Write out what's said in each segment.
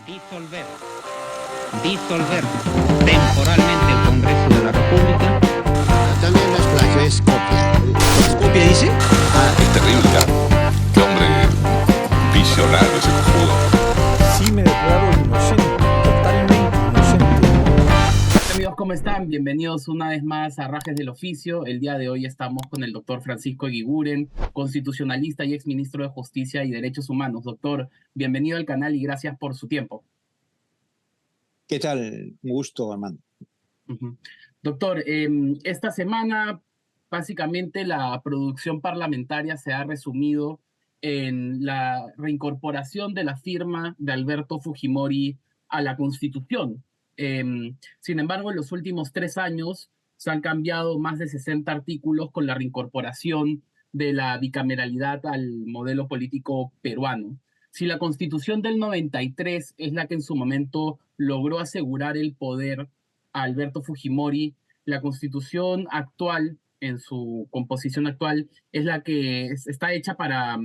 Disolver. Disolver temporalmente el Congreso de la República. También no es plagio, es copia. ¿Es copia, dice? Es terrible, ¿ah? Qué hombre visionario ese cojudo. Sí, me declaro inocente, totalmente inocente. Amigos, ¿cómo están? Bienvenidos una vez más a Rajes del Oficio. El día de hoy estamos con el doctor Francisco Eguiguren, constitucionalista y exministro de Justicia y Derechos Humanos. Doctor, bienvenido al canal y gracias por su tiempo. ¿Qué tal? Un gusto, Armando. Doctor, esta semana básicamente la producción parlamentaria se ha resumido en la reincorporación de la firma de Alberto Fujimori a la Constitución. Sin embargo, en los últimos 3 años se han cambiado más de 60 artículos con la reincorporación de la bicameralidad al modelo político peruano. Si la Constitución del 93 es la que en su momento logró asegurar el poder a Alberto Fujimori, la Constitución actual, en su composición actual, es la que está hecha para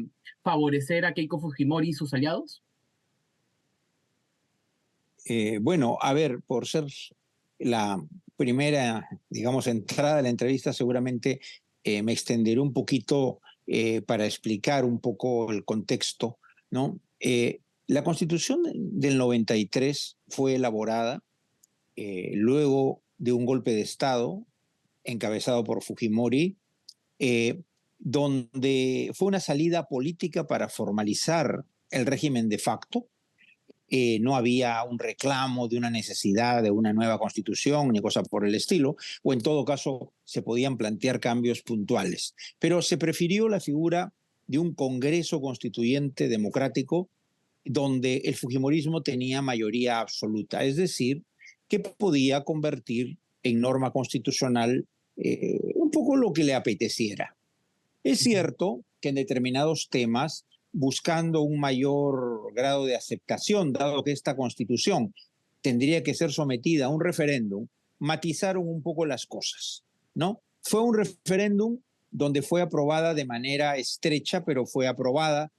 favorecer a Keiko Fujimori y sus aliados. Bueno, a ver, por ser la primera, digamos, entrada de la entrevista, seguramente me extenderé un poquito para explicar un poco el contexto, ¿no? La Constitución del 93 fue elaborada luego de un golpe de Estado encabezado por Fujimori, donde fue una salida política para formalizar el régimen de facto. No había un reclamo de una necesidad de una nueva constitución ni cosa por el estilo, o en todo caso se podían plantear cambios puntuales. Pero se prefirió la figura de un Congreso Constituyente democrático donde el fujimorismo tenía mayoría absoluta, es decir, que podía convertir en norma constitucional un poco lo que le apeteciera. Es cierto que en determinados temas, buscando un mayor grado de aceptación, dado que esta Constitución tendría que ser sometida a un referéndum, matizaron un poco las cosas, ¿no? Fue un referéndum donde fue aprobada de manera estrecha, pero fue aprobada.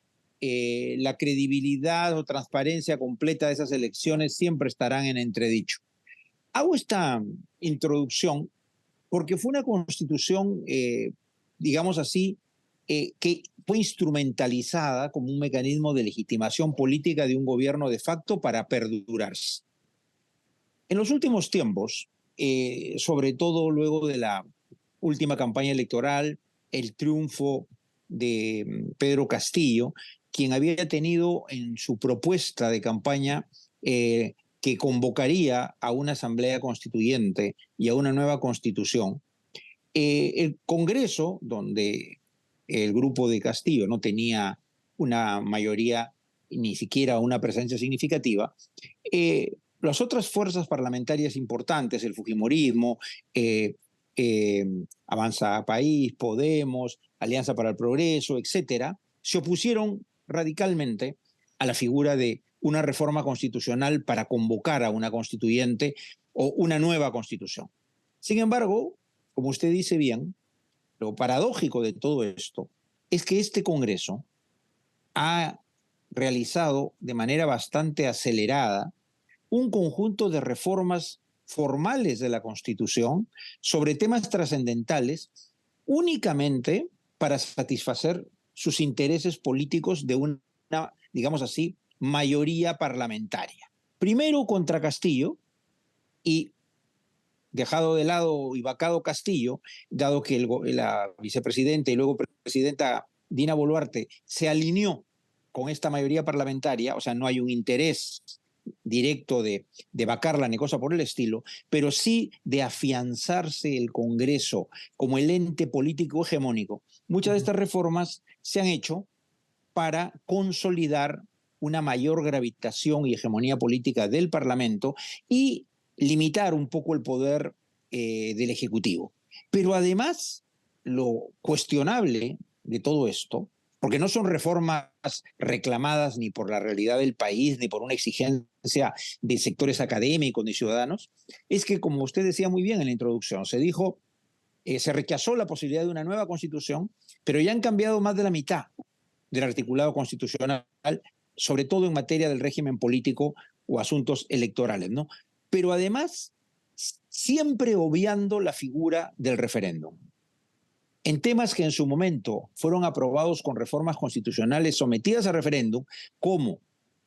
La credibilidad o transparencia completa de esas elecciones siempre estarán en entredicho. Hago esta introducción porque fue una constitución, digamos así, que fue instrumentalizada como un mecanismo de legitimación política de un gobierno de facto para perdurarse. En los últimos tiempos, sobre todo luego de la última campaña electoral, el triunfo de Pedro Castillo, quien había tenido en su propuesta de campaña que convocaría a una asamblea constituyente y a una nueva constitución, el Congreso, donde el grupo de Castillo no tenía una mayoría, ni siquiera una presencia significativa, las otras fuerzas parlamentarias importantes, el fujimorismo, Avanza País, Podemos, Alianza para el Progreso, etcétera, se opusieron radicalmente a la figura de una reforma constitucional para convocar a una constituyente o una nueva constitución. Sin embargo, como usted dice bien, lo paradójico de todo esto es que este Congreso ha realizado de manera bastante acelerada un conjunto de reformas formales de la Constitución sobre temas trascendentales únicamente para satisfacer sus intereses políticos de una, digamos así, mayoría parlamentaria. Primero contra Castillo y dejado de lado y vacado Castillo, dado que la vicepresidenta y luego presidenta Dina Boluarte se alineó con esta mayoría parlamentaria, o sea, no hay un interés directo de vacarla ni cosa por el estilo, pero sí de afianzarse el Congreso como el ente político hegemónico. Muchas de estas reformas se han hecho para consolidar una mayor gravitación y hegemonía política del Parlamento y limitar un poco el poder del Ejecutivo. Pero además, lo cuestionable de todo esto, porque no son reformas reclamadas ni por la realidad del país, ni por una exigencia de sectores académicos ni ciudadanos, es que, como usted decía muy bien en la introducción, se dijo, se rechazó la posibilidad de una nueva constitución, pero ya han cambiado más de la mitad del articulado constitucional, sobre todo en materia del régimen político, o asuntos electorales, ¿no? Pero además, siempre obviando la figura del referéndum. En temas que en su momento fueron aprobados con reformas constitucionales sometidas a referéndum, como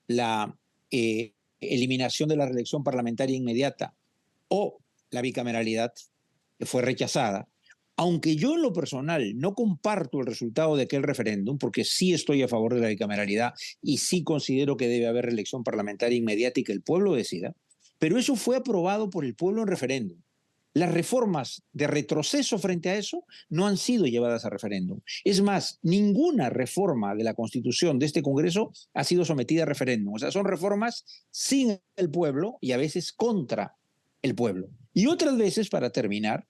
la eliminación de la reelección parlamentaria inmediata o la bicameralidad, que fue rechazada, aunque yo en lo personal no comparto el resultado de aquel referéndum, porque sí estoy a favor de la bicameralidad y sí considero que debe haber reelección parlamentaria inmediata y que el pueblo decida, pero eso fue aprobado por el pueblo en referéndum. Las reformas de retroceso frente a eso no han sido llevadas a referéndum. Es más, ninguna reforma de la Constitución de este Congreso ha sido sometida a referéndum. O sea, son reformas sin el pueblo y a veces contra el pueblo. Y otras veces, para terminar,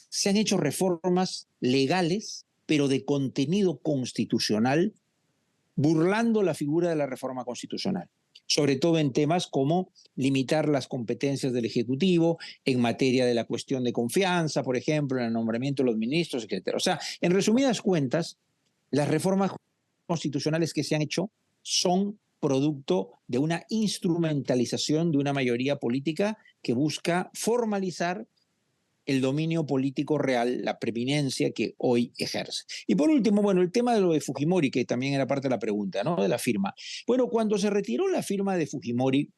se han hecho reformas legales, pero de contenido constitucional, burlando la figura de la reforma constitucional, sobre todo en temas como limitar las competencias del Ejecutivo en materia de la cuestión de confianza, por ejemplo, en el nombramiento de los ministros, etc. O sea, en resumidas cuentas, las reformas constitucionales que se han hecho son producto de una instrumentalización de una mayoría política que busca formalizar el dominio político real, la preeminencia que hoy ejerce. Y por último, bueno, el tema de lo de Fujimori, que también era parte de la pregunta, ¿no? De la firma. Bueno, cuando se retiró la firma de Fujimori,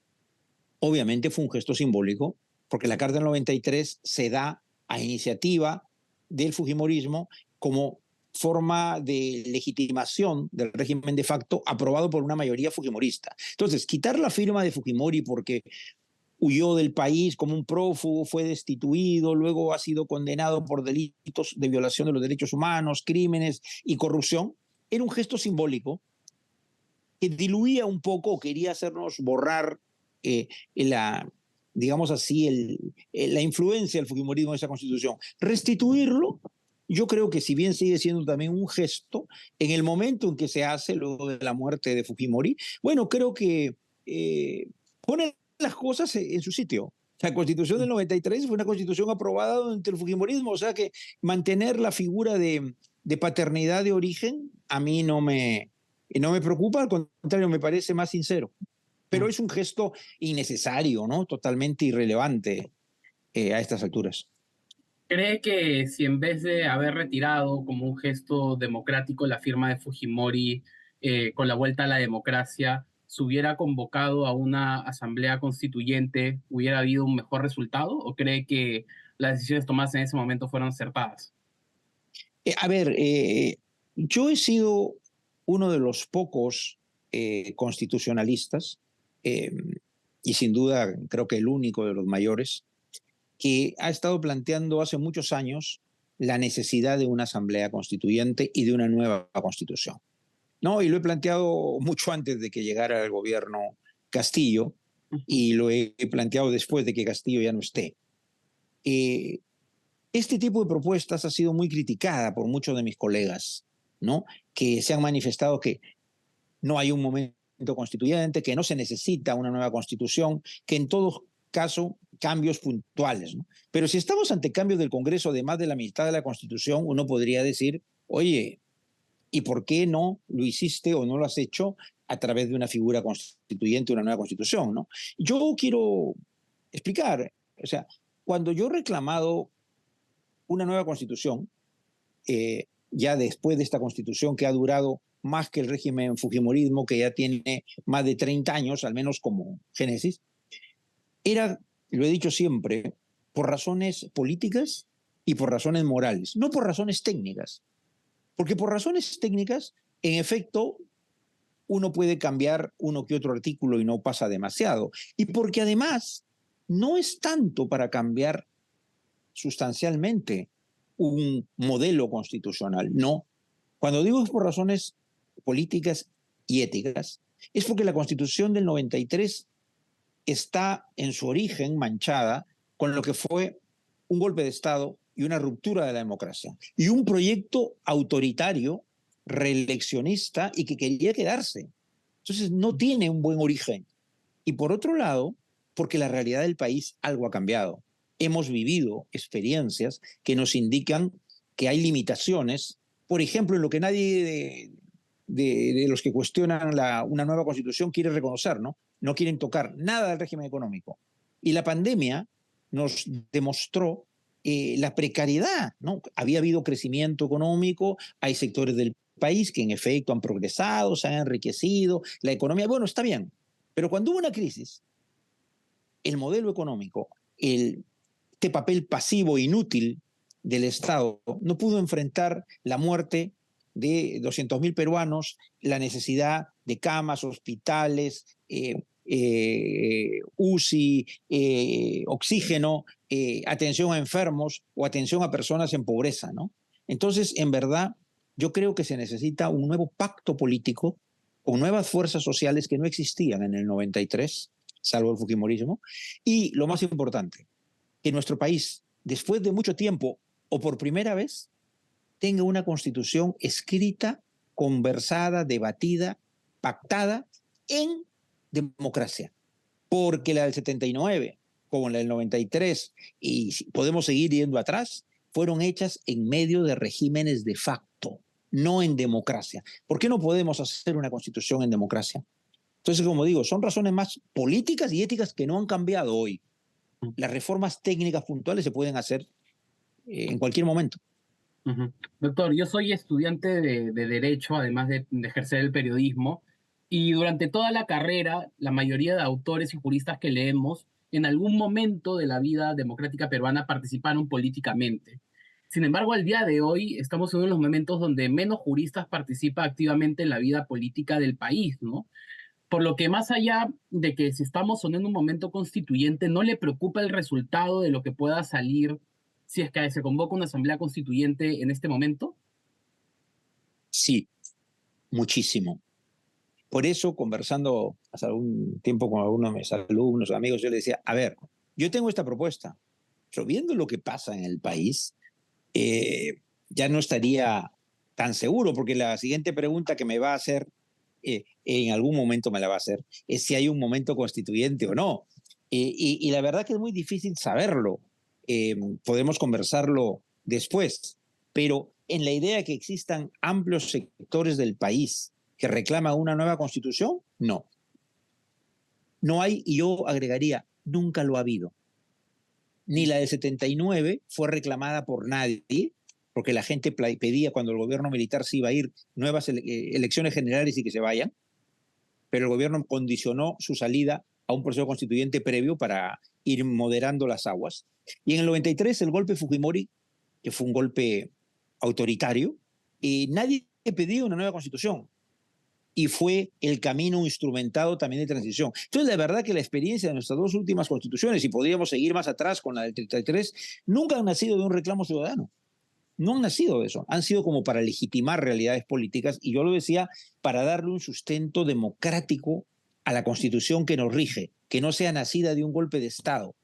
obviamente fue un gesto simbólico, porque la Carta del 93 se da a iniciativa del Fujimorismo como forma de legitimación del régimen de facto aprobado por una mayoría fujimorista. Entonces, quitar la firma de Fujimori porque huyó del país como un prófugo, fue destituido, luego ha sido condenado por delitos de violación de los derechos humanos, crímenes y corrupción, era un gesto simbólico que diluía un poco, quería hacernos borrar digamos así, la influencia del fujimorismo en esa constitución. Restituirlo, yo creo que si bien sigue siendo también un gesto, en el momento en que se hace, luego de la muerte de Fujimori, bueno, creo que pone las cosas en su sitio. La Constitución del 93 fue una constitución aprobada durante el fujimorismo, o sea que mantener la figura de paternidad de origen a mí no me preocupa, al contrario, me parece más sincero. Pero es un gesto innecesario, ¿no? Totalmente irrelevante a estas alturas. ¿Cree que si en vez de haber retirado como un gesto democrático la firma de Fujimori con la vuelta a la democracia, se hubiera convocado a una asamblea constituyente, hubiera habido un mejor resultado? ¿O cree que las decisiones tomadas en ese momento fueron acertadas? Yo he sido uno de los pocos constitucionalistas, y sin duda creo que el único de los mayores, que ha estado planteando hace muchos años la necesidad de una asamblea constituyente y de una nueva constitución. ¿No? Y lo he planteado mucho antes de que llegara el gobierno Castillo y lo he planteado después de que Castillo ya no esté. Este tipo de propuestas ha sido muy criticada por muchos de mis colegas, ¿no? Que se han manifestado que no hay un momento constituyente, que no se necesita una nueva constitución, que en todo caso cambios puntuales, ¿no? Pero si estamos ante cambios del Congreso de más de la mitad de la Constitución, uno podría decir, oye, ¿y por qué no lo hiciste o no lo has hecho a través de una figura constituyente, una nueva constitución, ¿no? Yo quiero explicar, o sea, cuando yo he reclamado una nueva constitución, ya después de esta constitución que ha durado más que el régimen fujimorismo, que ya tiene más de 30 años, al menos como génesis, era, lo he dicho siempre, por razones políticas y por razones morales, no por razones técnicas. Porque por razones técnicas, en efecto, uno puede cambiar uno que otro artículo y no pasa demasiado. Y porque además no es tanto para cambiar sustancialmente un modelo constitucional, no. Cuando digo es por razones políticas y éticas, es porque la Constitución del 93 está en su origen manchada con lo que fue un golpe de Estado y una ruptura de la democracia, y un proyecto autoritario, reeleccionista y que quería quedarse. Entonces no tiene un buen origen. Y por otro lado, porque la realidad del país algo ha cambiado. Hemos vivido experiencias que nos indican que hay limitaciones, por ejemplo, en lo que nadie de los que cuestionan una nueva constitución quiere reconocer, ¿no? no quieren tocar nada del régimen económico. Y la pandemia nos demostró la precariedad, ¿no? Había habido crecimiento económico, hay sectores del país que en efecto han progresado, se han enriquecido, la economía, bueno, está bien, pero cuando hubo una crisis, el modelo económico, este papel pasivo inútil del Estado no pudo enfrentar la muerte de 200.000 peruanos, la necesidad de camas, hospitales, UCI, oxígeno, atención a enfermos o atención a personas en pobreza, ¿no? Entonces, en verdad, yo creo que se necesita un nuevo pacto político con nuevas fuerzas sociales que no existían en el 93, salvo el fujimorismo, y lo más importante, que nuestro país, después de mucho tiempo o por primera vez, tenga una constitución escrita, conversada, debatida, pactada en democracia. Porque la del 79, como la del 93, y podemos seguir yendo atrás, fueron hechas en medio de regímenes de facto, no en democracia. ¿Por qué no podemos hacer una constitución en democracia? Entonces, como digo, son razones más políticas y éticas que no han cambiado hoy. Las reformas técnicas puntuales se pueden hacer en cualquier momento. Doctor, yo soy estudiante de Derecho, además de ejercer el periodismo, y durante toda la carrera, la mayoría de autores y juristas que leemos, en algún momento de la vida democrática peruana participaron políticamente. Sin embargo, al día de hoy estamos en uno de los momentos donde menos juristas participan activamente en la vida política del país, ¿no? Por lo que más allá de que si estamos o no en un momento constituyente, no le preocupa el resultado de lo que pueda salir si es que se convoca una asamblea constituyente en este momento. Sí, muchísimo. Por eso, conversando hace algún tiempo con algunos de mis alumnos, amigos, yo les decía, a ver, yo tengo esta propuesta, pero viendo lo que pasa en el país, ya no estaría tan seguro, porque la siguiente pregunta que me va a hacer, en algún momento me la va a hacer, es si hay un momento constituyente o no. Y la verdad que es muy difícil saberlo. Podemos conversarlo después, pero en la idea de que existan amplios sectores del país que reclaman una nueva constitución, no. No hay, y yo agregaría, nunca lo ha habido. Ni la del 79 fue reclamada por nadie, porque la gente pedía cuando el gobierno militar se iba a ir nuevas elecciones generales y que se vayan, pero el gobierno condicionó su salida a un proceso constituyente previo para ir moderando las aguas. Y en el 93 el golpe Fujimori, que fue un golpe autoritario, nadie pedía una nueva constitución y fue el camino instrumentado también de transición. Entonces, la verdad que la experiencia de nuestras dos últimas constituciones, y podríamos seguir más atrás con la del 33, nunca han nacido de un reclamo ciudadano. No han nacido de eso. Han sido como para legitimar realidades políticas, y yo lo decía, para darle un sustento democrático a la constitución que nos rige, que no sea nacida de un golpe de Estado,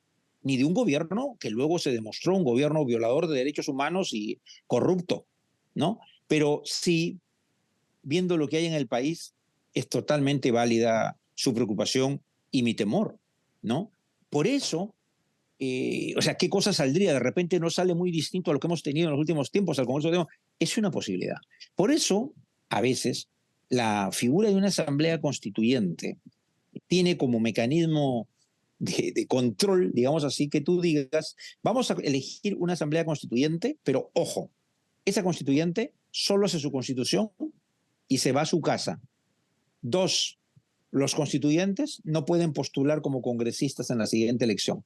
ni de un gobierno que luego se demostró un gobierno violador de derechos humanos y corrupto, ¿no? Pero sí, viendo lo que hay en el país, es totalmente válida su preocupación y mi temor, ¿no? Por eso, o sea, ¿qué cosa saldría? De repente no sale muy distinto a lo que hemos tenido en los últimos tiempos al Congreso de... Es una posibilidad. Por eso, a veces, la figura de una asamblea constituyente tiene como mecanismo de control, digamos así, que tú digas, vamos a elegir una asamblea constituyente, pero ojo, esa constituyente solo hace su constitución y se va a su casa. 2, los constituyentes no pueden postular como congresistas en la siguiente elección.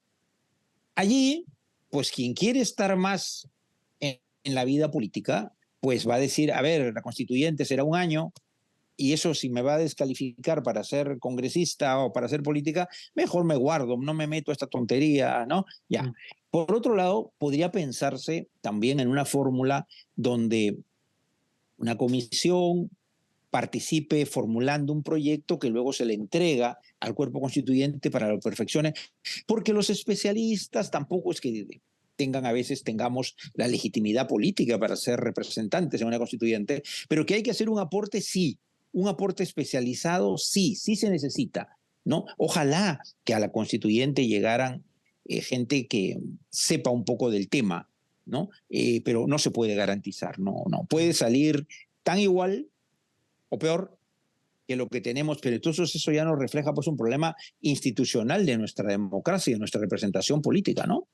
Allí, pues quien quiere estar más en la vida política, pues va a decir, a ver, la constituyente será un año, y eso si me va a descalificar para ser congresista o para hacer política, mejor me guardo, no me meto a esta tontería, ¿no? Ya. Por otro lado, podría pensarse también en una fórmula donde una comisión participe formulando un proyecto que luego se le entrega al cuerpo constituyente para lo perfeccione, porque los especialistas tampoco es que tengamos la legitimidad política para ser representantes en una constituyente, pero que hay que hacer un aporte, sí, un aporte especializado, sí se necesita, ¿no? Ojalá que a la constituyente llegaran gente que sepa un poco del tema, ¿no? Pero no se puede garantizar, no. Puede salir tan igual o peor que lo que tenemos, pero entonces eso ya nos refleja pues un problema institucional de nuestra democracia y de nuestra representación política, ¿no?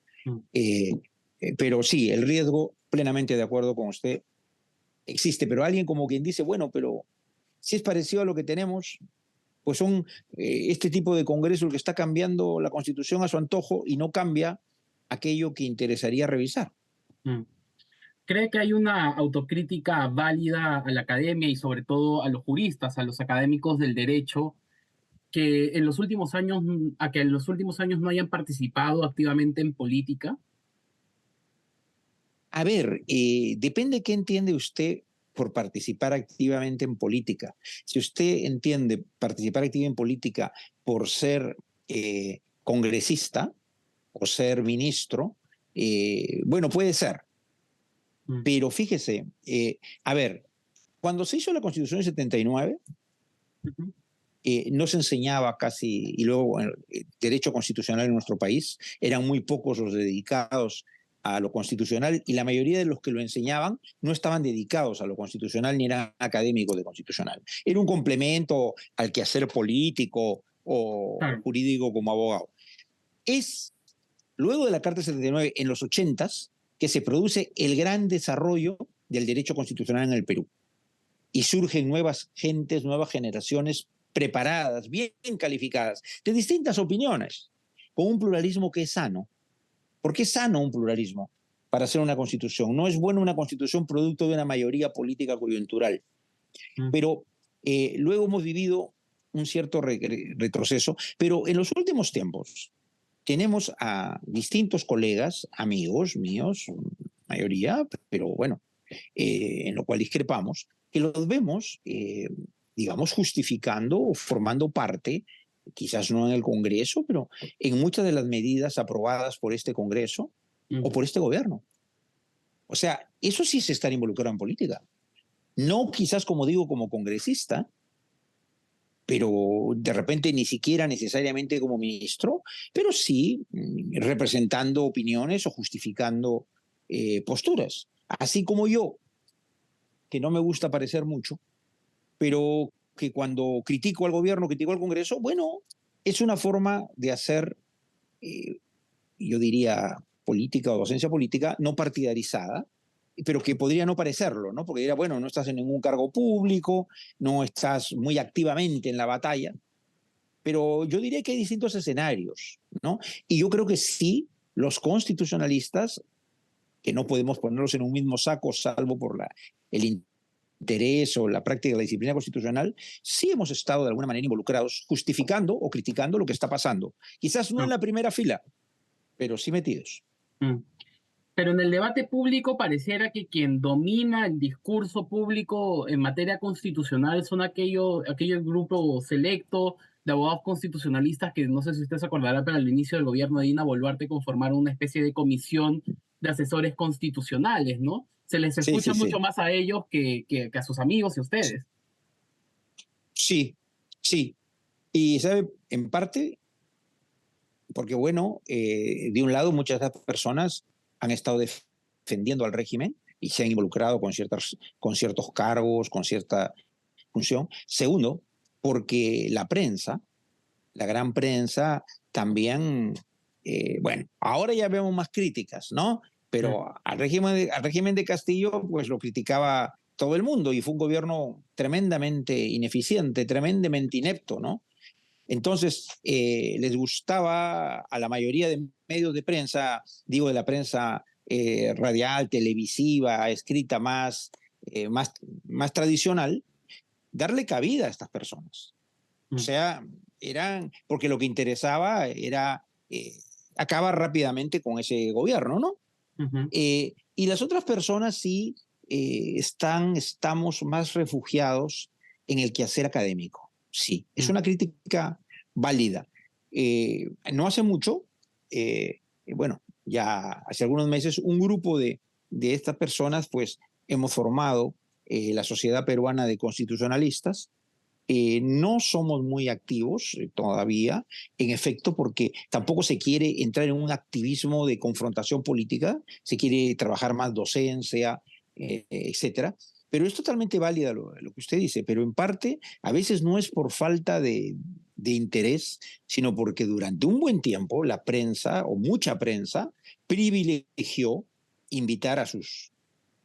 Pero sí, el riesgo, plenamente de acuerdo con usted, existe, pero alguien como quien dice, bueno, pero si es parecido a lo que tenemos, pues son este tipo de congreso el que está cambiando la Constitución a su antojo y no cambia aquello que interesaría revisar. ¿Cree que hay una autocrítica válida a la academia y sobre todo a los juristas, a los académicos del derecho, que en los últimos años no hayan participado activamente en política? A ver, depende qué entiende usted por participar activamente en política. Si usted entiende participar activamente en política por ser congresista o ser ministro, bueno, puede ser. Pero fíjese, a ver, cuando se hizo la Constitución del 79, no se enseñaba casi, y luego el derecho constitucional en nuestro país, eran muy pocos los dedicados a lo constitucional y la mayoría de los que lo enseñaban no estaban dedicados a lo constitucional ni eran académicos de constitucional. Era un complemento al quehacer político o jurídico como abogado. Es luego de la Carta 79, en los 80s, que se produce el gran desarrollo del derecho constitucional en el Perú. Y surgen nuevas gentes, nuevas generaciones preparadas, bien calificadas, de distintas opiniones, con un pluralismo que es sano. ¿Por qué es sano un pluralismo para hacer una constitución? No es bueno una constitución producto de una mayoría política coyuntural. Pero luego hemos vivido un cierto retroceso, pero en los últimos tiempos tenemos a distintos colegas, amigos míos, mayoría, pero bueno, en lo cual discrepamos, que los vemos, digamos, justificando o formando parte, quizás no en el Congreso, pero en muchas de las medidas aprobadas por este Congreso o por este gobierno. O sea, eso sí se está involucrado en política. No quizás, como digo, como congresista, pero de repente ni siquiera necesariamente como ministro, pero sí representando opiniones o justificando posturas. Así como yo, que no me gusta parecer mucho, pero que cuando critico al gobierno, critico al Congreso, bueno, es una forma de hacer, yo diría, política o docencia política no partidarizada, pero que podría no parecerlo, ¿no? Porque diría, bueno, no estás en ningún cargo público, no estás muy activamente en la batalla, pero yo diría que hay distintos escenarios, ¿no? Y yo creo que sí, los constitucionalistas, que no podemos ponerlos en un mismo saco, salvo por el interés o la práctica de la disciplina constitucional, sí hemos estado de alguna manera involucrados, justificando o criticando lo que está pasando. Quizás no en la primera fila, pero sí metidos. Pero en el debate público pareciera que quien domina el discurso público en materia constitucional son aquellos grupos selecto de abogados constitucionalistas que no sé si usted se acordará, pero al inicio del gobierno de Dina Boluarte conformaron una especie de comisión de asesores constitucionales, ¿no? Se les escucha mucho más a ellos que a sus amigos y a ustedes. Sí, sí. Y, ¿sabe? En parte, porque bueno, de un lado muchas de estas personas han estado defendiendo al régimen y se han involucrado con ciertos cargos, con cierta función. Segundo, porque la prensa, la gran prensa, también, bueno, ahora ya vemos más críticas, ¿no? Pero al régimen de Castillo, pues lo criticaba todo el mundo y fue un gobierno tremendamente ineficiente, tremendamente inepto, ¿no? Entonces, les gustaba a la mayoría de medios de prensa, digo de la prensa radial, televisiva, escrita más tradicional, darle cabida a estas personas. O sea, porque lo que interesaba era acabar rápidamente con ese gobierno, ¿no? Y las otras personas sí estamos más refugiados en el quehacer académico. Sí, es una crítica válida. No hace mucho, bueno, ya hace algunos meses, un grupo de estas personas, pues hemos formado la Sociedad Peruana de Constitucionalistas. No somos muy activos todavía, en efecto, porque tampoco se quiere entrar en un activismo de confrontación política, se quiere trabajar más docencia, etcétera. Pero es totalmente válida lo que usted dice, pero en parte a veces no es por falta de interés, sino porque durante un buen tiempo la prensa, o mucha prensa, privilegió invitar a sus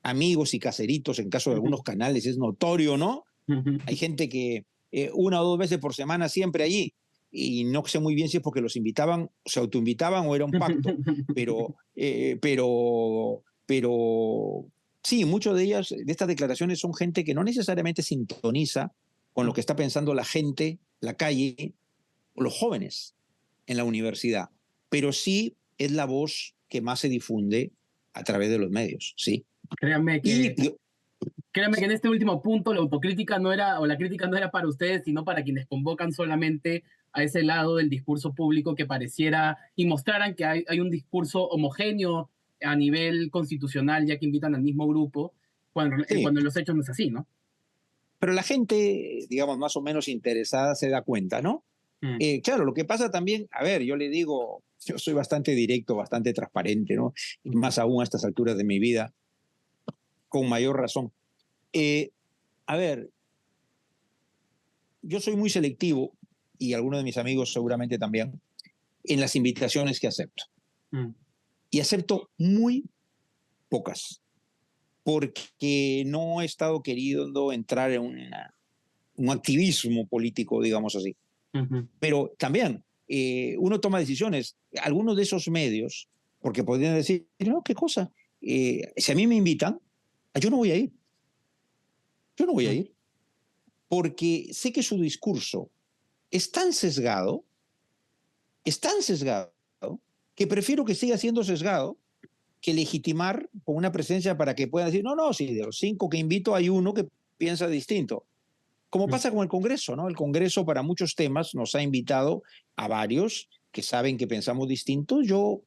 amigos y caseritos, en caso de algunos canales es notorio, ¿no? Hay gente que 1 o 2 veces por semana siempre allí, y no sé muy bien si es porque los invitaban, se autoinvitaban o era un pacto, pero sí, muchas de ellas, de estas declaraciones, son gente que no necesariamente sintoniza con lo que está pensando la gente, la calle, o los jóvenes en la universidad, pero sí es la voz que más se difunde a través de los medios, sí. Créanme que en este último punto la autocrítica no era, o la crítica no era para ustedes, sino para quienes convocan solamente a ese lado del discurso público que pareciera y mostraran que hay un discurso homogéneo a nivel constitucional, ya que invitan al mismo grupo, cuando en los hechos no es así, ¿no? Pero la gente, digamos, más o menos interesada se da cuenta, ¿no? Claro, lo que pasa también, a ver, yo le digo, yo soy bastante directo, bastante transparente, ¿no? Y más aún a estas alturas de mi vida, con mayor razón. A ver, yo soy muy selectivo, y algunos de mis amigos seguramente también, en las invitaciones que acepto. Y acepto muy pocas, porque no he estado queriendo entrar en un activismo político, digamos así. Pero también uno toma decisiones. Algunos de esos medios, porque podrían decir, no, ¿qué cosa? Si a mí me invitan, yo no voy a ir. Yo no voy a ir, porque sé que su discurso es tan sesgado, que prefiero que siga siendo sesgado que legitimar con una presencia para que puedan decir, no, si de los 5 que invito hay uno que piensa distinto. Como pasa con el Congreso, ¿no? El Congreso para muchos temas nos ha invitado a varios que saben que pensamos distintos. Yo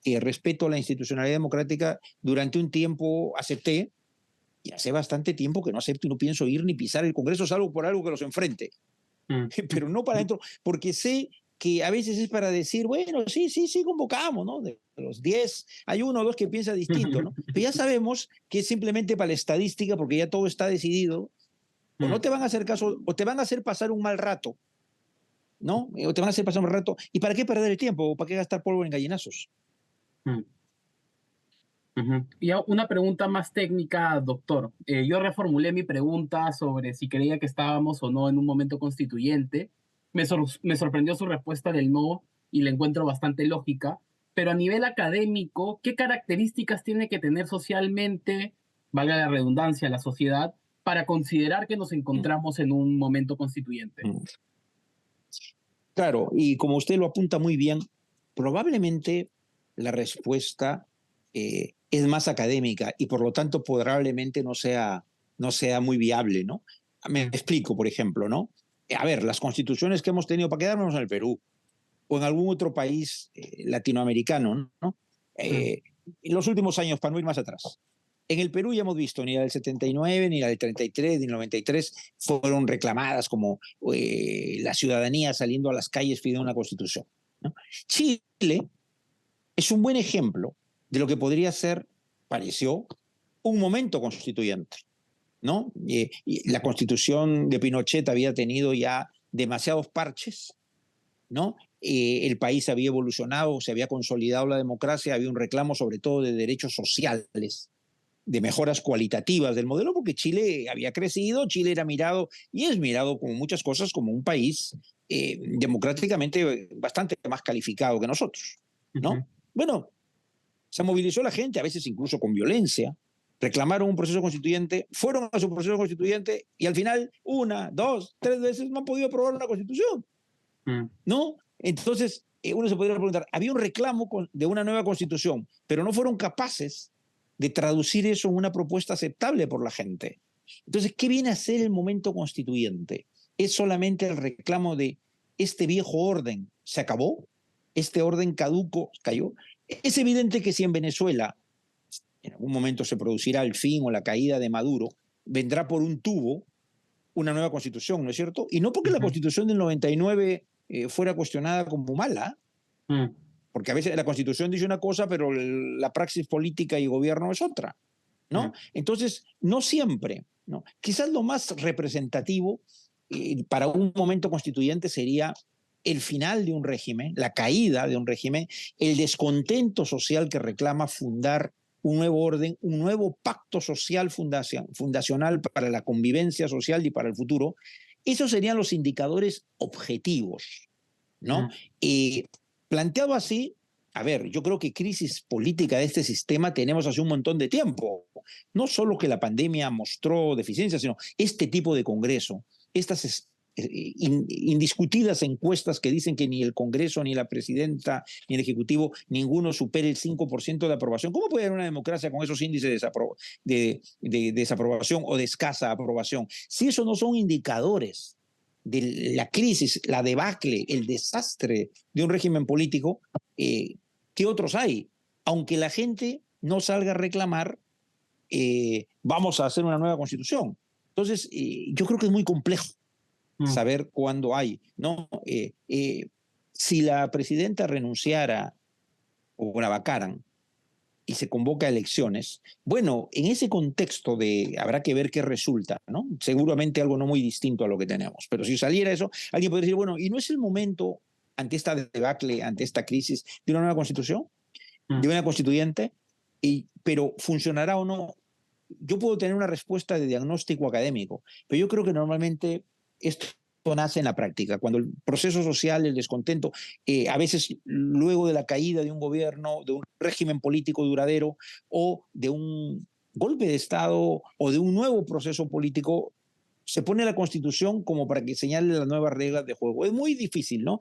respeto la institucionalidad democrática. Durante un tiempo acepté, y hace bastante tiempo que no acepto y no pienso ir ni pisar el Congreso, salvo por algo que los enfrente. Pero no para adentro, porque sé que a veces es para decir, bueno, sí, convocamos, ¿no? De los 10, hay 1 o 2 que piensa distinto, ¿no? Pero ya sabemos que es simplemente para la estadística, porque ya todo está decidido. O no te van a hacer caso, o te van a hacer pasar un mal rato, ¿no? O te van a hacer pasar un mal rato. ¿Y para qué perder el tiempo? ¿O para qué gastar polvo en gallinazos? Y una pregunta más técnica, doctor. Yo reformulé mi pregunta sobre si creía que estábamos o no en un momento constituyente. Me sorprendió su respuesta del no y la encuentro bastante lógica. Pero a nivel académico, ¿qué características tiene que tener socialmente, valga la redundancia, la sociedad, para considerar que nos encontramos en un momento constituyente? Claro, y como usted lo apunta muy bien, probablemente la respuesta es más académica y por lo tanto probablemente no sea muy viable, ¿no? Me explico, por ejemplo, ¿no? A ver, las constituciones que hemos tenido, para quedarnos en el Perú o en algún otro país latinoamericano, ¿no? En los últimos años, para no ir más atrás, en el Perú ya hemos visto ni la del 79, ni la del 33, ni el 93 fueron reclamadas como la ciudadanía saliendo a las calles pidiendo una constitución, ¿no? Chile es un buen ejemplo de lo que podría ser, pareció, un momento constituyente, ¿no? Y la constitución de Pinochet había tenido ya demasiados parches, ¿no? El país había evolucionado, se había consolidado la democracia, había un reclamo sobre todo de derechos sociales, de mejoras cualitativas del modelo, porque Chile había crecido, Chile era mirado y es mirado como muchas cosas como un país democráticamente bastante más calificado que nosotros, ¿no? Bueno, se movilizó la gente, a veces incluso con violencia, reclamaron un proceso constituyente, fueron a su proceso constituyente y al final 1, 2, 3 veces no han podido aprobar una constitución, ¿no? Entonces, uno se podría preguntar, había un reclamo de una nueva constitución, pero no fueron capaces de traducir eso en una propuesta aceptable por la gente. Entonces, ¿qué viene a ser el momento constituyente? ¿Es solamente el reclamo de este viejo orden se acabó? ¿Este orden caduco cayó? Es evidente que si en Venezuela en algún momento se producirá el fin o la caída de Maduro, vendrá por un tubo una nueva constitución, ¿no es cierto? Y no porque la constitución del 99 fuera cuestionada como mala, porque a veces la constitución dice una cosa, pero la praxis política y gobierno es otra, ¿no? Entonces, no siempre, ¿no? Quizás lo más representativo para un momento constituyente sería el final de un régimen, la caída de un régimen, el descontento social que reclama fundar un nuevo orden, un nuevo pacto social fundacional para la convivencia social y para el futuro. Esos serían los indicadores objetivos, ¿no? Planteado así, a ver, yo creo que crisis política de este sistema tenemos hace un montón de tiempo. No solo que la pandemia mostró deficiencias, sino este tipo de Congreso, estas indiscutidas encuestas que dicen que ni el Congreso, ni la presidenta, ni el Ejecutivo, ninguno supere el 5% de aprobación. ¿Cómo puede haber una democracia con esos índices de desaprobación o de escasa aprobación? Si esos no son indicadores de la crisis, la debacle, el desastre de un régimen político, ¿qué otros hay? Aunque la gente no salga a reclamar, vamos a hacer una nueva constitución. Entonces, yo creo que es muy complejo saber cuándo hay, ¿no? Si la presidenta renunciara o la vacaran y se convoca a elecciones, bueno, en ese contexto habrá que ver qué resulta, ¿no? Seguramente algo no muy distinto a lo que tenemos, pero si saliera eso, alguien podría decir, bueno, ¿y no es el momento ante esta debacle, ante esta crisis, de una nueva constitución, de una constituyente? Pero ¿funcionará o no? Yo puedo tener una respuesta de diagnóstico académico, pero yo creo que normalmente esto nace en la práctica, cuando el proceso social, el descontento, a veces luego de la caída de un gobierno, de un régimen político duradero o de un golpe de Estado o de un nuevo proceso político, se pone la Constitución como para que señale las nuevas reglas de juego. Es muy difícil, ¿no?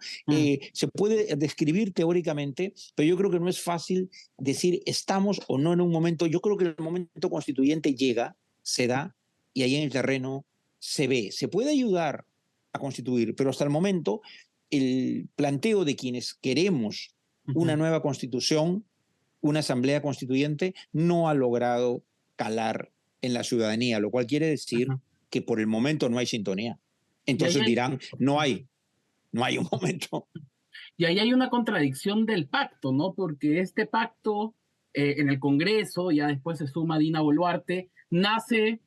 Se puede describir teóricamente, pero yo creo que no es fácil decir estamos o no en un momento. Yo creo que el momento constituyente llega, se da, y ahí en el terreno se ve. Se puede ayudar a constituir, pero hasta el momento el planteo de quienes queremos una nueva constitución, una asamblea constituyente, no ha logrado calar en la ciudadanía, lo cual quiere decir que por el momento no hay sintonía. Entonces dirán, no hay un momento. Y ahí hay una contradicción del pacto, ¿no? Porque este pacto en el Congreso, ya después se suma Dina Boluarte, nace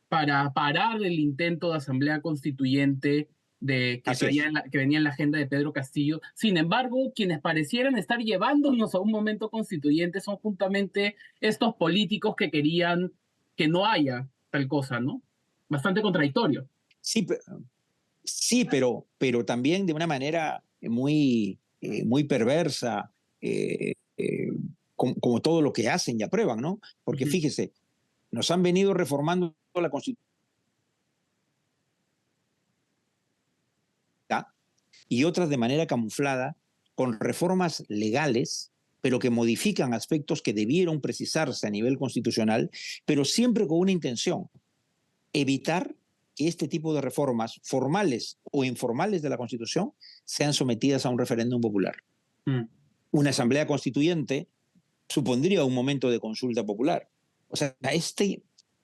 para parar el intento de asamblea constituyente que venía en la agenda de Pedro Castillo. Sin embargo, quienes parecieran estar llevándonos a un momento constituyente son justamente estos políticos que querían que no haya tal cosa, ¿no? Bastante contradictorio. Sí, pero también de una manera muy perversa, como todo lo que hacen y aprueban, ¿no? Porque fíjese, nos han venido reformando la Constitución y otras de manera camuflada, con reformas legales, pero que modifican aspectos que debieron precisarse a nivel constitucional, pero siempre con una intención: evitar que este tipo de reformas formales o informales de la Constitución sean sometidas a un referéndum popular. Una asamblea constituyente supondría un momento de consulta popular. O sea,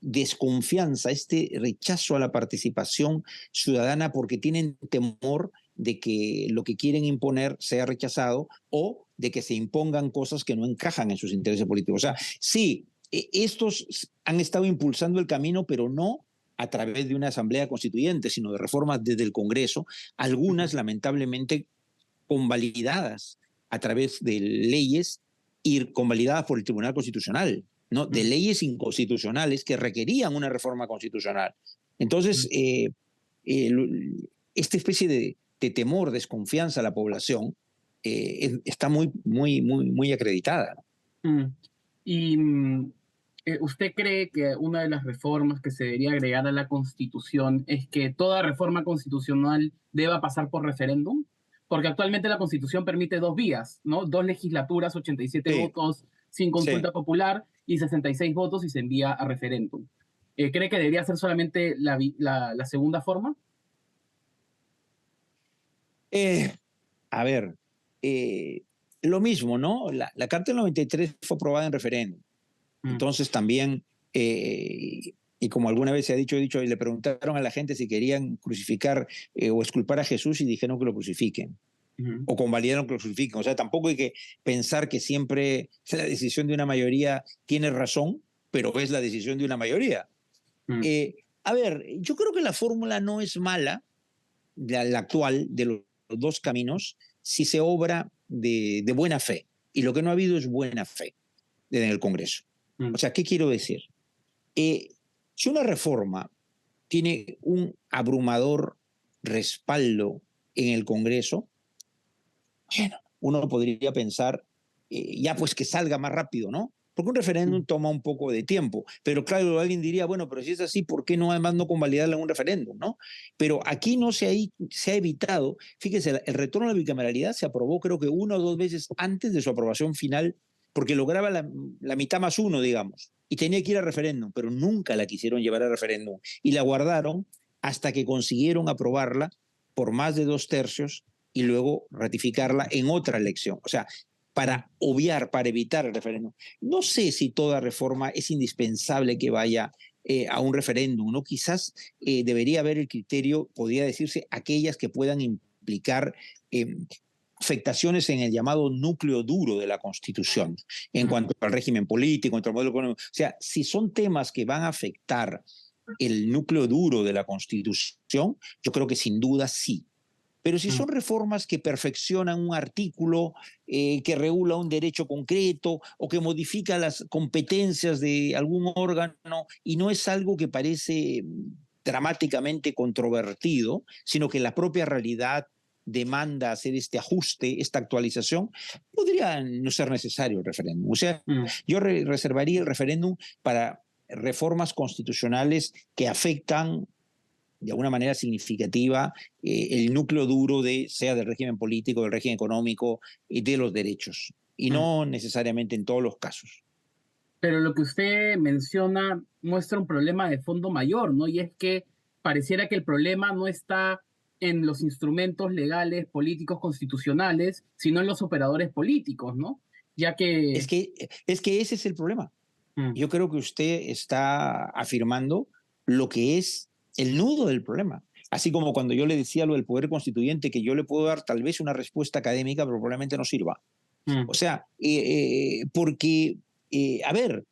desconfianza, este rechazo a la participación ciudadana porque tienen temor de que lo que quieren imponer sea rechazado o de que se impongan cosas que no encajan en sus intereses políticos. O sea, sí, estos han estado impulsando el camino, pero no a través de una asamblea constituyente, sino de reformas desde el Congreso, algunas lamentablemente convalidadas a través de leyes y convalidadas por el Tribunal Constitucional, ¿no? De leyes inconstitucionales que requerían una reforma constitucional. Entonces, esta especie de temor, desconfianza a la población está muy acreditada, ¿no? Y ¿usted cree que una de las reformas que se debería agregar a la Constitución es que toda reforma constitucional deba pasar por referéndum? Porque actualmente la Constitución permite 2 vías, ¿no? 2 legislaturas, 87 votos sin consulta popular y 66 votos y se envía a referéndum. ¿Cree que debería ser solamente la segunda forma? A ver, lo mismo, ¿no? La Carta del 93 fue aprobada en referéndum. Entonces también, y como alguna vez se ha dicho, y le preguntaron a la gente si querían crucificar o exculpar a Jesús y dijeron que lo crucifiquen. O convalidaron que lo crucifiquen. O sea, tampoco hay que pensar que siempre la decisión de una mayoría tiene razón, pero es la decisión de una mayoría. A ver, yo creo que la fórmula no es mala, la actual, de los dos caminos, si se obra de buena fe. Y lo que no ha habido es buena fe en el Congreso. O sea, ¿qué quiero decir? Si una reforma tiene un abrumador respaldo en el Congreso, bueno, uno podría pensar, ya pues que salga más rápido, ¿no? Porque un referéndum toma un poco de tiempo. Pero claro, alguien diría, bueno, pero si es así, ¿por qué no además no convalidarla en un referéndum, no? Pero aquí no se ha evitado, fíjese, el retorno a la bicameralidad se aprobó creo que 1 o 2 veces antes de su aprobación final, porque lograba la mitad más 1, digamos, y tenía que ir a referéndum, pero nunca la quisieron llevar a referéndum. Y la guardaron hasta que consiguieron aprobarla por más de 2/3 y luego ratificarla en otra elección. O sea, para obviar, para evitar el referéndum. No sé si toda reforma es indispensable que vaya a un referéndum, ¿no? Quizás debería haber el criterio, podría decirse, aquellas que puedan implicar afectaciones en el llamado núcleo duro de la Constitución, en cuanto al régimen político, en cuanto al modelo económico. O sea, si son temas que van a afectar el núcleo duro de la Constitución, yo creo que sin duda sí. Pero si son reformas que perfeccionan un artículo, que regula un derecho concreto o que modifica las competencias de algún órgano y no es algo que parece dramáticamente controvertido, sino que la propia realidad demanda hacer este ajuste, esta actualización, podría no ser necesario el referéndum. O sea, yo reservaría el referéndum para reformas constitucionales que afectan de alguna manera significativa el núcleo duro sea del régimen político, del régimen económico y de los derechos, y no necesariamente en todos los casos. Pero lo que usted menciona muestra un problema de fondo mayor, ¿no? Y es que pareciera que el problema no está en los instrumentos legales, políticos, constitucionales, sino en los operadores políticos, ¿no? Ya que... Es que ese es el problema. Yo creo que usted está afirmando lo que es el nudo del problema. Así como cuando yo le decía lo del poder constituyente, que yo le puedo dar tal vez una respuesta académica, pero probablemente no sirva. O sea, porque, a ver,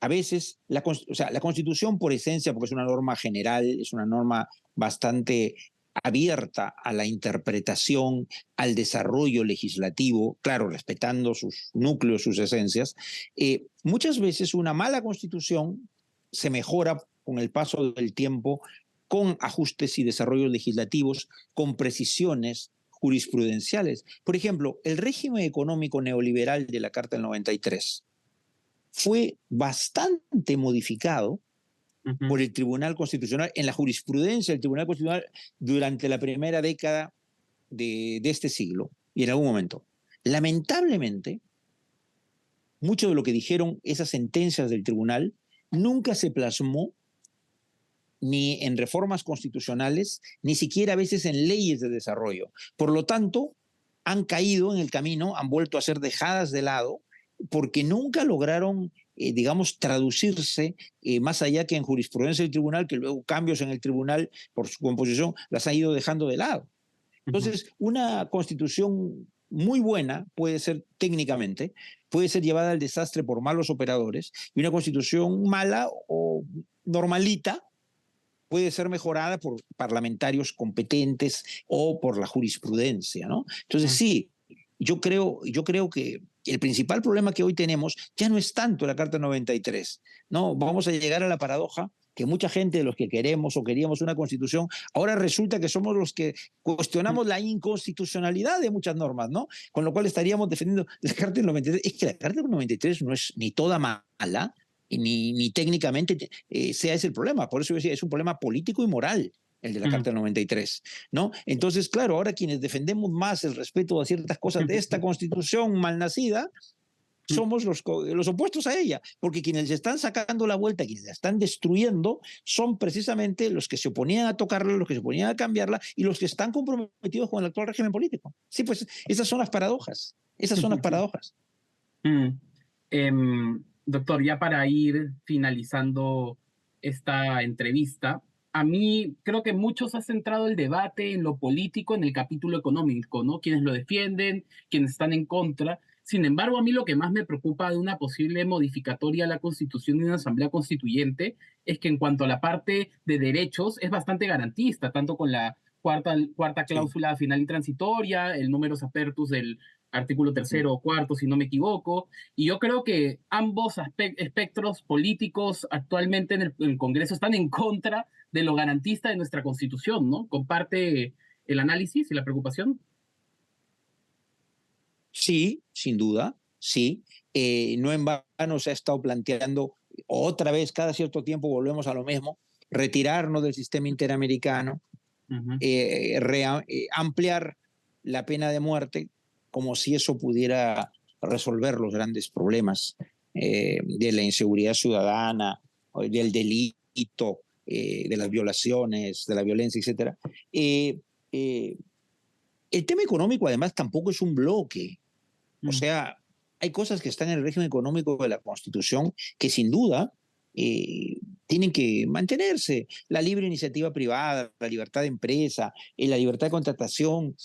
a veces la Constitución por esencia, porque es una norma general, es una norma bastante abierta a la interpretación, al desarrollo legislativo, claro, respetando sus núcleos, sus esencias, muchas veces una mala Constitución se mejora con el paso del tiempo, con ajustes y desarrollos legislativos, con precisiones jurisprudenciales. Por ejemplo, el régimen económico neoliberal de la Carta del 93 fue bastante modificado por el Tribunal Constitucional, en la jurisprudencia del Tribunal Constitucional durante la primera década de este siglo y en algún momento. Lamentablemente, mucho de lo que dijeron esas sentencias del tribunal nunca se plasmó ni en reformas constitucionales, ni siquiera a veces en leyes de desarrollo. Por lo tanto, han caído en el camino, han vuelto a ser dejadas de lado, porque nunca lograron, digamos, traducirse más allá que en jurisprudencia del tribunal, que luego cambios en el tribunal por su composición las han ido dejando de lado. Entonces, una constitución muy buena puede ser técnicamente, puede ser llevada al desastre por malos operadores, y una constitución mala o normalita puede ser mejorada por parlamentarios competentes o por la jurisprudencia, ¿no? Entonces, sí, yo creo que el principal problema que hoy tenemos ya no es tanto la Carta 93, ¿no? Vamos a llegar a la paradoja que mucha gente de los que queremos o queríamos una constitución, ahora resulta que somos los que cuestionamos la inconstitucionalidad de muchas normas, ¿no? Con lo cual estaríamos defendiendo la Carta del 93. Es que la Carta del 93 no es ni toda mala, ni técnicamente sea ese el problema. Por eso yo decía, es un problema político y moral el de la Carta del 93, ¿no? Entonces, claro, ahora quienes defendemos más el respeto a ciertas cosas de esta constitución malnacida, somos los opuestos a ella, porque quienes le están sacando la vuelta, quienes la están destruyendo, son precisamente los que se oponían a tocarla, los que se oponían a cambiarla y los que están comprometidos con el actual régimen político. Sí, pues esas son las paradojas, esas son las paradojas. Doctor, ya para ir finalizando esta entrevista, a mí creo que muchos ha centrado el debate en lo político, en el capítulo económico, ¿no? Quienes lo defienden, quienes están en contra. Sin embargo, a mí lo que más me preocupa de una posible modificatoria a la Constitución de una Asamblea Constituyente es que en cuarto a la parte de derechos es bastante garantista, tanto con la cuarta Sí. cláusula final y transitoria, el numerus apertus del artículo tercero o cuarto, si no me equivoco, y yo creo que ambos espectros políticos actualmente en el Congreso están en contra de lo garantista de nuestra Constitución, ¿no? ¿Comparte el análisis y la preocupación? Sí, sin duda, sí. No en vano se ha estado planteando otra vez, cada cierto tiempo volvemos a lo mismo, retirarnos del sistema interamericano, Ujú, ampliar la pena de muerte, como si eso pudiera resolver los grandes problemas de la inseguridad ciudadana, del delito, de las violaciones, de la violencia, etc. Eh, eh, el tema económico, además, tampoco es un bloque. O mm, sea, hay cosas que están en el régimen económico de la Constitución que sin duda eh, tienen que mantenerse. La libre iniciativa privada, la libertad de empresa, la libertad de contratación,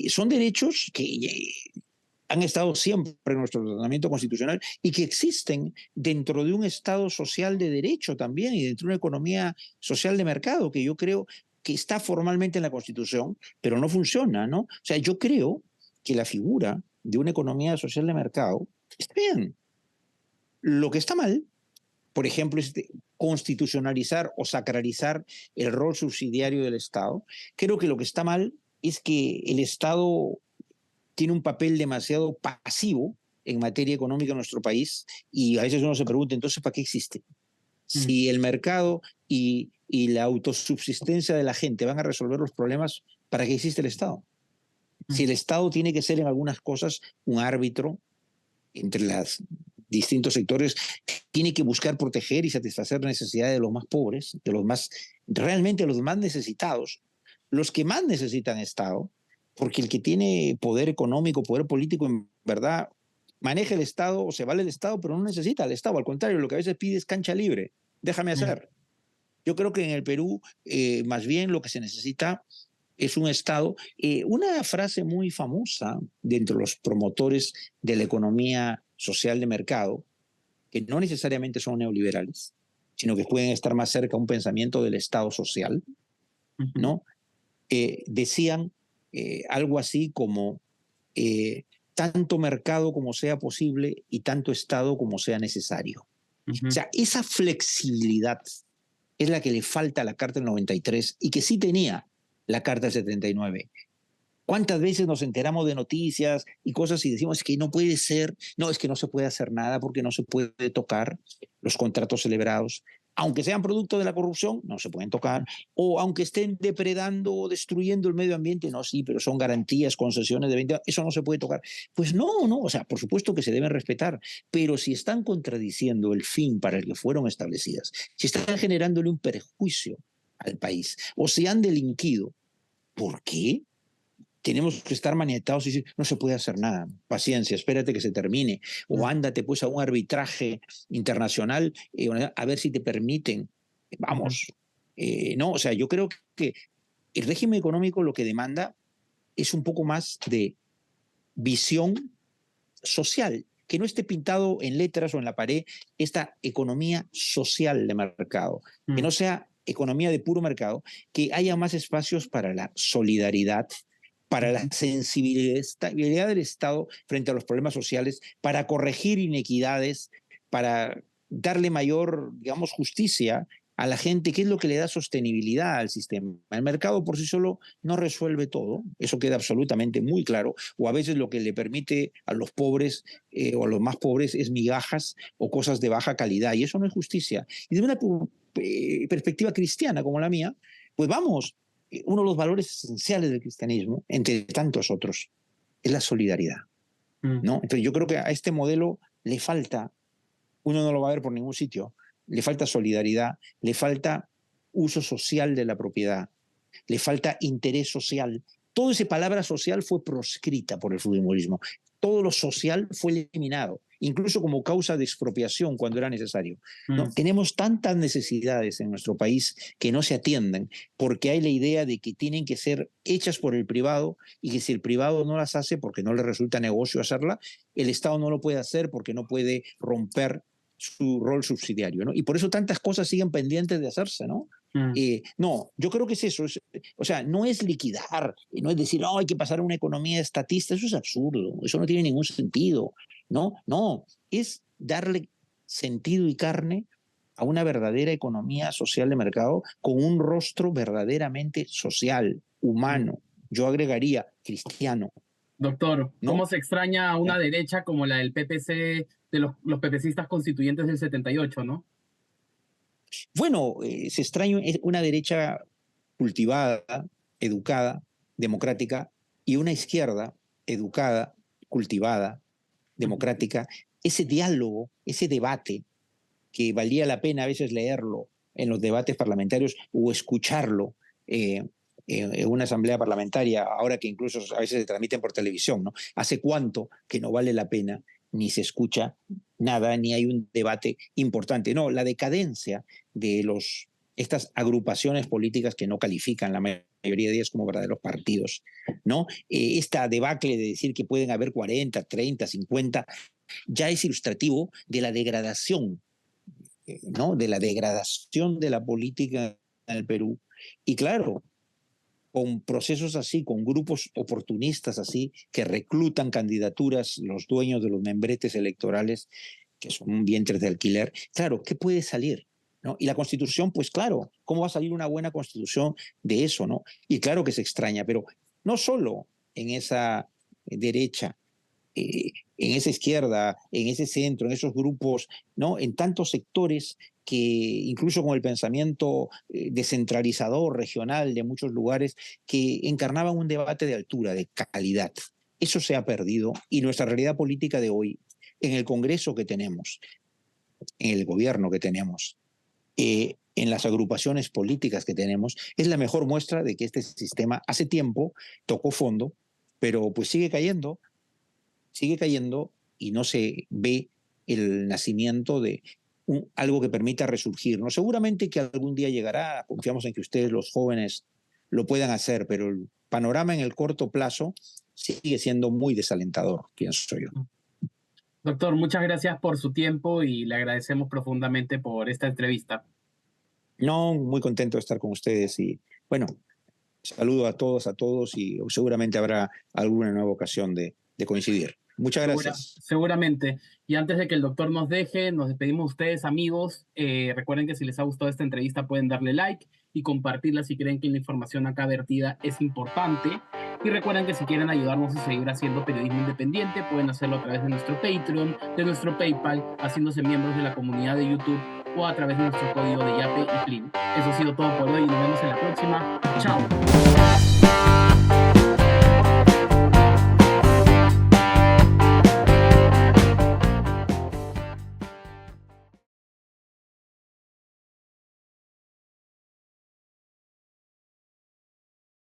son derechos que han estado siempre en nuestro ordenamiento constitucional y que existen dentro de un Estado social de derecho también y dentro de una economía social de mercado que yo creo que está formalmente en la Constitución, pero no funciona, ¿no? O sea, yo creo que la figura de una economía social de mercado está bien. Lo que está mal, por ejemplo, es constitucionalizar o sacralizar el rol subsidiario del Estado. Creo que lo que está mal es que el Estado tiene un papel demasiado pasivo en materia económica en nuestro país y a veces uno se pregunta, entonces, ¿para qué existe? mm, Si el mercado y la autosubsistencia de la gente van a resolver los problemas, ¿para qué existe el Estado? Si mm, el Estado tiene que ser en algunas cosas un árbitro entre los distintos sectores, tiene que buscar proteger y satisfacer necesidades de los más pobres, de los más, realmente los más necesitados, los que más necesitan Estado, porque el que tiene poder económico, poder político, en verdad, maneja el Estado o se vale del Estado, pero no necesita al Estado. Al contrario, lo que a veces pide es cancha libre. Déjame mm, hacer. Yo creo que en el Perú, más bien lo que se necesita es un Estado. Una frase muy famosa de entre los promotores de la economía social de mercado, que no necesariamente son neoliberales, sino que pueden estar más cerca a un pensamiento del Estado social, ujú, ¿no? Decían algo así como tanto mercado como sea posible y tanto Estado como sea necesario. O ujú. sea, esa flexibilidad es la que le falta a la Carta del 93 y que sí tenía la Carta del 79. ¿Cuántas veces nos enteramos de noticias y cosas y decimos que no puede ser, no, es que no se puede hacer nada porque no se puede tocar los contratos celebrados, aunque sean producto de la corrupción, no se pueden tocar, o aunque estén depredando o destruyendo el medio ambiente, no, sí, pero son garantías, concesiones de venta, eso no se puede tocar. Pues no, no, o sea, por supuesto que se deben respetar, pero si están contradiciendo el fin para el que fueron establecidas, si están generándole un perjuicio al país o si han delinquido, ¿por qué? Tenemos que estar maniatados y decir, no se puede hacer nada, paciencia, espérate que se termine, o Mm, ándate pues a un arbitraje internacional a ver si te permiten, ujú, vamos, no, o sea, yo creo que el régimen económico lo que demanda es un poco más de visión social, que no esté pintado en letras o en la pared esta economía social de mercado, que mm, no sea economía de puro mercado, que haya más espacios para la solidaridad, para la ujú. sensibilidad del Estado frente a los problemas sociales, para corregir inequidades, para darle mayor, digamos, justicia a la gente, que es lo que le da sostenibilidad al sistema. El mercado por sí solo no resuelve todo, eso queda absolutamente muy claro, o a veces lo que le permite a los pobres o a los más pobres es migajas o cosas de baja calidad, y eso no es justicia. Y de una perspectiva cristiana como la mía, pues vamos, uno de los valores esenciales del cristianismo, entre tantos otros, es la solidaridad, Mm, ¿no? Entonces yo creo que a este modelo le falta, uno no lo va a ver por ningún sitio, le falta solidaridad, le falta uso social de la propiedad, le falta interés social. Toda esa palabra social fue proscrita por el fujimorismo. Todo lo social fue eliminado. incluso como causa de expropiación cuando era necesario. ¿No? Tenemos tantas necesidades en nuestro país que no se atienden porque hay la idea de que tienen que ser hechas por el privado y que si el privado no las hace porque no le resulta negocio hacerla, el Estado no lo puede hacer porque no puede romper su rol subsidiario, ¿no? Y por eso tantas cosas siguen pendientes de hacerse, ¿no? No, yo creo que es eso. O sea, no es liquidar, no es decir, oh, hay que pasar a una economía estatista. Eso es absurdo, eso no tiene ningún sentido. No, es darle sentido y carne a una verdadera economía social de mercado con un rostro verdaderamente social, humano. Yo agregaría cristiano. Doctor, ¿no? ¿cómo se extraña a una derecha como la del PPC, de los PPCistas constituyentes del 78, ¿no? Bueno, se extraña una derecha cultivada, educada, democrática, y una izquierda educada, cultivada, democrática. Ese diálogo, ese debate, que valía la pena a veces leerlo en los debates parlamentarios o escucharlo en una asamblea parlamentaria, ahora que incluso a veces se transmiten por televisión, ¿no? ¿Hace cuánto que no vale la pena, ni se escucha nada, ni hay un debate importante? No, la decadencia de estas agrupaciones políticas que no califican la mayoría de ellas como verdaderos partidos, ¿no? Esta debacle de decir que pueden haber 40, 30, 50, ya es ilustrativo de la degradación, ¿no? De la degradación de la política en el Perú. Y claro, con procesos así, con grupos oportunistas así, que reclutan candidaturas, los dueños de los membretes electorales, que son vientres de alquiler, claro, ¿qué puede salir? ¿No? Y la Constitución, pues claro, ¿cómo va a salir una buena Constitución de eso? ¿No? Y claro que se extraña, pero no solo en esa derecha, en esa izquierda, en ese centro, en esos grupos, ¿no? En tantos sectores que incluso con el pensamiento descentralizador, regional de muchos lugares, que encarnaban un debate de altura, de calidad. Eso se ha perdido y nuestra realidad política de hoy, en el Congreso que tenemos, en el gobierno que tenemos, en las agrupaciones políticas que tenemos, es la mejor muestra de que este sistema hace tiempo tocó fondo, pero pues sigue cayendo y no se ve el nacimiento de algo que permita resurgir, ¿no? Seguramente que algún día llegará, confiamos en que ustedes, los jóvenes, lo puedan hacer, pero el panorama en el corto plazo sigue siendo muy desalentador, pienso yo. Doctor, muchas gracias por su tiempo y le agradecemos profundamente por esta entrevista. No, muy contento de estar con ustedes y bueno, saludo a todos y seguramente habrá alguna nueva ocasión de coincidir. Muchas gracias. Seguramente. Y antes de que el doctor nos deje, nos despedimos de ustedes, amigos. Recuerden que si les ha gustado esta entrevista pueden darle like y compartirla si creen que la información acá vertida es importante. Y recuerden que si quieren ayudarnos a seguir haciendo periodismo independiente, pueden hacerlo a través de nuestro Patreon, de nuestro PayPal, haciéndose miembros de la comunidad de YouTube o a través de nuestro código de Yape y Plin. Eso ha sido todo por hoy y nos vemos en la próxima. ¡Chao!